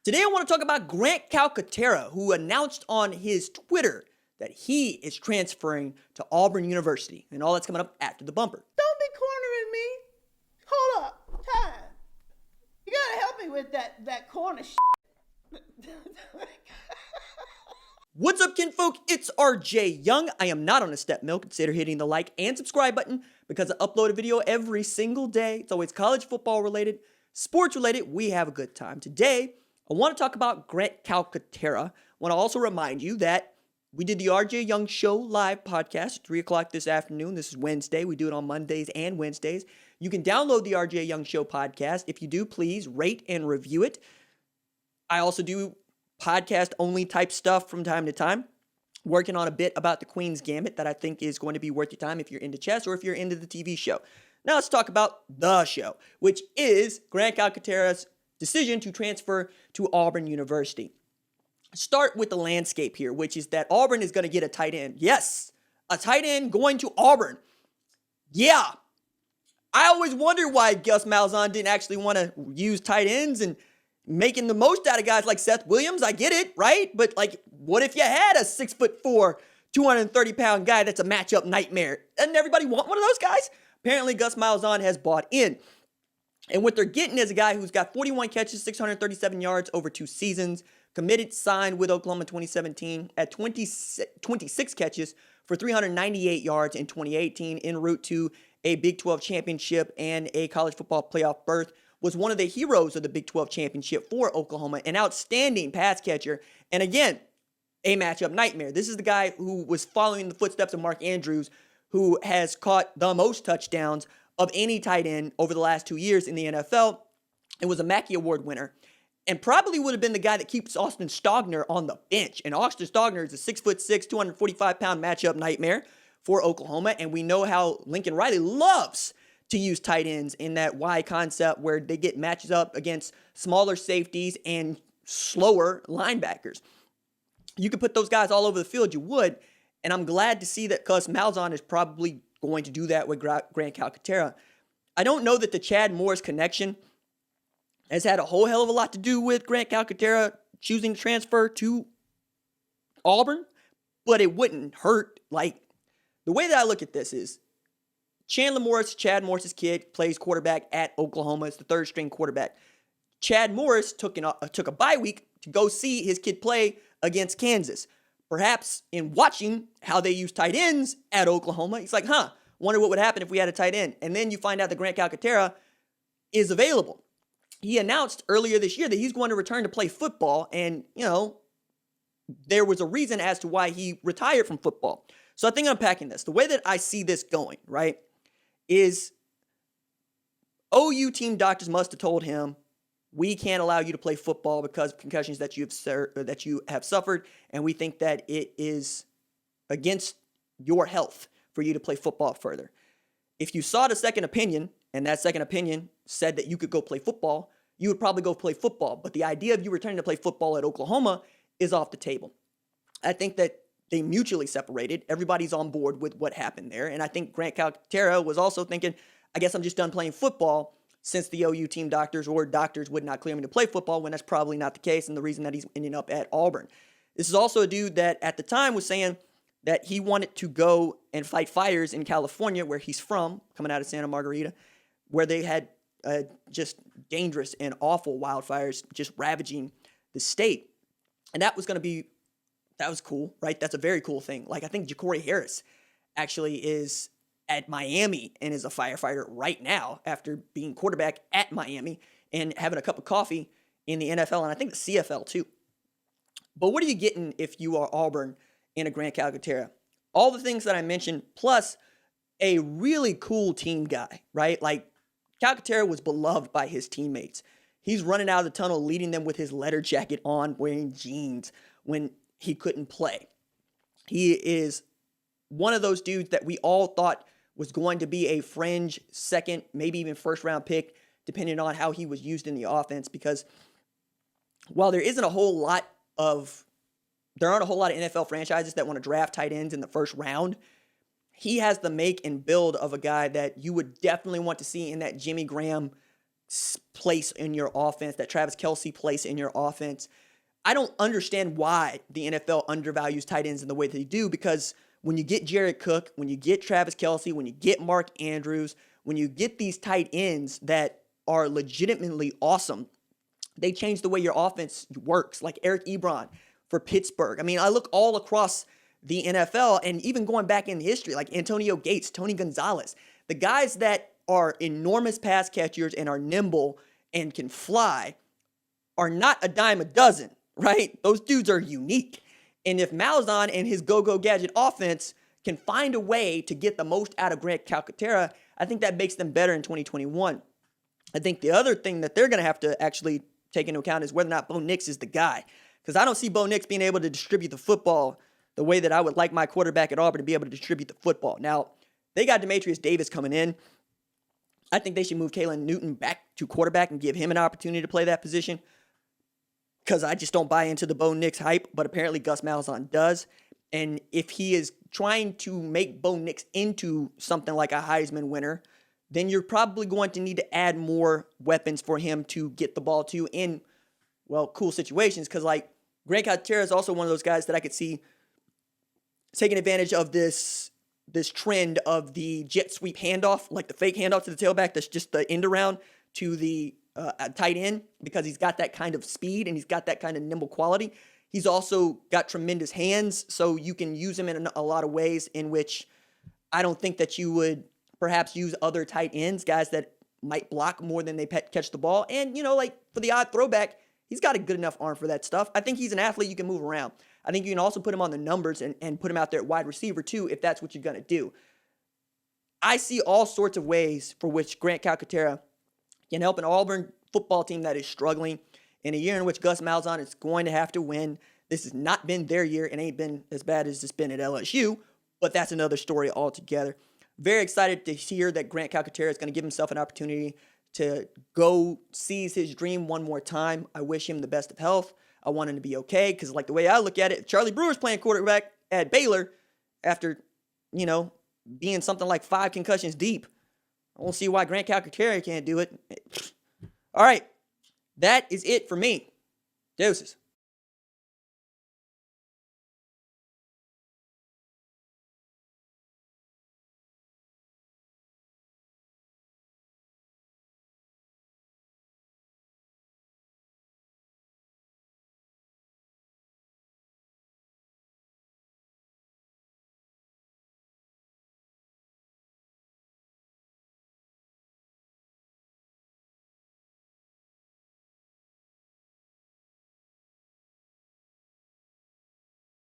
Today I want to talk about Grant Calcaterra, who announced on his Twitter that he is transferring to Auburn University, and all that's coming up after the bumper. Don't be cornering me. Hold up. Time. You gotta help me with that corner shit. What's up, kinfolk? It's RJ Young. I am not on a step mill. Consider hitting the like and subscribe button because I upload a video every single day. It's always college football related, sports related. We have a good time. Today, I want to talk about Grant Calcaterra. I want to also remind you that we did the RJ Young Show live podcast at 3 o'clock this afternoon. This is Wednesday. We do it on Mondays and Wednesdays. You can download the RJ Young Show podcast. If you do, please rate and review it. I also do podcast-only type stuff from time to time, working on a bit about the Queen's Gambit that I think is going to be worth your time if you're into chess or if you're into the TV show. Now let's talk about the show, which is Grant Calcaterra's decision to transfer to Auburn University. Start with the landscape here, which is that Auburn is going to get a tight end. Yes, a tight end going to Auburn. Yeah. I always wonder why Gus Malzahn didn't actually want to use tight ends and making the most out of guys like Seth Williams. I get it, right? But what if you had a 6'4", 230-pound guy that's a matchup nightmare? Doesn't everybody want one of those guys? Apparently, Gus Malzahn has bought in. And what they're getting is a guy who's got 41 catches, 637 yards over 2 seasons, committed, signed with Oklahoma in 2017 at 26 catches for 398 yards in 2018, en route to a Big 12 championship and a college football playoff berth. Was one of the heroes of the Big 12 championship for Oklahoma, an outstanding pass catcher, and again, a matchup nightmare. This is the guy who was following the footsteps of Mark Andrews, who has caught the most touchdowns of any tight end over the last 2 years in the NFL, and was a Mackey Award winner, and probably would have been the guy that keeps Austin Stogner on the bench. And Austin Stogner is a 6'6", 245-pound matchup nightmare for Oklahoma, and we know how Lincoln Riley loves to use tight ends in that Y concept where they get matches up against smaller safeties and slower linebackers. You could put those guys all over the field, you would, and I'm glad to see that Gus Malzahn is probably going to do that with Grant Calcaterra. I don't know that the Chad Morris connection has had a whole hell of a lot to do with Grant Calcaterra choosing to transfer to Auburn, but it wouldn't hurt. The way that I look at this is Chandler Morris, Chad Morris's kid, plays quarterback at Oklahoma. It's the third-string quarterback. Chad Morris took a bye week to go see his kid play against Kansas. Perhaps in watching how they use tight ends at Oklahoma, he's like, wonder what would happen if we had a tight end. And then you find out that Grant Calcaterra is available. He announced earlier this year that he's going to return to play football, and, there was a reason as to why he retired from football. So I think unpacking this, the way that I see this going, right, is OU team doctors must have told him, we can't allow you to play football because of concussions that you have suffered, and we think that it is against your health for you to play football further. If you sought a second opinion, and that second opinion said that you could go play football, you would probably go play football. But the idea of you returning to play football at Oklahoma is off the table. I think that they mutually separated. Everybody's on board with what happened there. And I think Grant Calcaterra was also thinking, I guess I'm just done playing football since the OU team doctors or doctors would not clear me to play football, when that's probably not the case and the reason that he's ending up at Auburn. This is also a dude that at the time was saying that he wanted to go and fight fires in California, where he's from, coming out of Santa Margarita, where they had just dangerous and awful wildfires just ravaging the state. And that was cool, right? That's a very cool thing. I think Ja'Cory Harris actually is at Miami and is a firefighter right now after being quarterback at Miami and having a cup of coffee in the NFL, and I think the CFL too. But what are you getting if you are Auburn in a Grant Calcaterra? All the things that I mentioned, plus a really cool team guy, right? Calcaterra was beloved by his teammates. He's running out of the tunnel, leading them with his leather jacket on, wearing jeans when he couldn't play. He is one of those dudes that we all thought was going to be a fringe second, maybe even first round pick, depending on how he was used in the offense. Because while there aren't a whole lot of NFL franchises that want to draft tight ends in the first round, he has the make and build of a guy that you would definitely want to see in that Jimmy Graham place in your offense, that Travis Kelce place in your offense. I don't understand why the NFL undervalues tight ends in the way that they do, because when you get Jared Cook, when you get Travis Kelce, when you get Mark Andrews, when you get these tight ends that are legitimately awesome, they change the way your offense works, like Eric Ebron for Pittsburgh. I mean, I look all across the NFL, and even going back in history, like Antonio Gates, Tony Gonzalez, the guys that are enormous pass catchers and are nimble and can fly are not a dime a dozen, right? Those dudes are unique. And if Malzahn and his go-go gadget offense can find a way to get the most out of Grant Calcaterra, I think that makes them better in 2021. I think the other thing that they're going to have to actually take into account is whether or not Bo Nix is the guy. Because I don't see Bo Nix being able to distribute the football the way that I would like my quarterback at Auburn to be able to distribute the football. Now, they got Demetrius Davis coming in. I think they should move Kalen Newton back to quarterback and give him an opportunity to play that position, because I just don't buy into the Bo Nix hype, but apparently Gus Malzahn does. And if he is trying to make Bo Nix into something like a Heisman winner, then you're probably going to need to add more weapons for him to get the ball to in, well, cool situations. Because, like, Grant Calcaterra is also one of those guys that I could see taking advantage of this trend of the jet sweep handoff, like the fake handoff to the tailback that's just the end around to the tight end, because he's got that kind of speed and he's got that kind of nimble quality. He's also got tremendous hands, so you can use him in a lot of ways in which I don't think that you would perhaps use other tight ends, guys that might block more than they catch the ball. And, you know, like for the odd throwback, he's got a good enough arm for that stuff. I think he's an athlete you can move around. I think you can also put him on the numbers and put him out there at wide receiver too, if that's what you're going to do. I see all sorts of ways for which Grant Calcaterra can help an Auburn football team that is struggling in a year in which Gus Malzahn is going to have to win. This has not been their year. It ain't been as bad as it's been at LSU, but that's another story altogether. Very excited to hear that Grant Calcaterra is going to give himself an opportunity to go seize his dream one more time. I wish him the best of health. I want him to be okay, because like the way I look at it, Charlie Brewer's playing quarterback at Baylor after, you know, being something like 5 concussions deep. I don't see why Grant Calcaterra can't do it. All right, that is it for me. Deuces.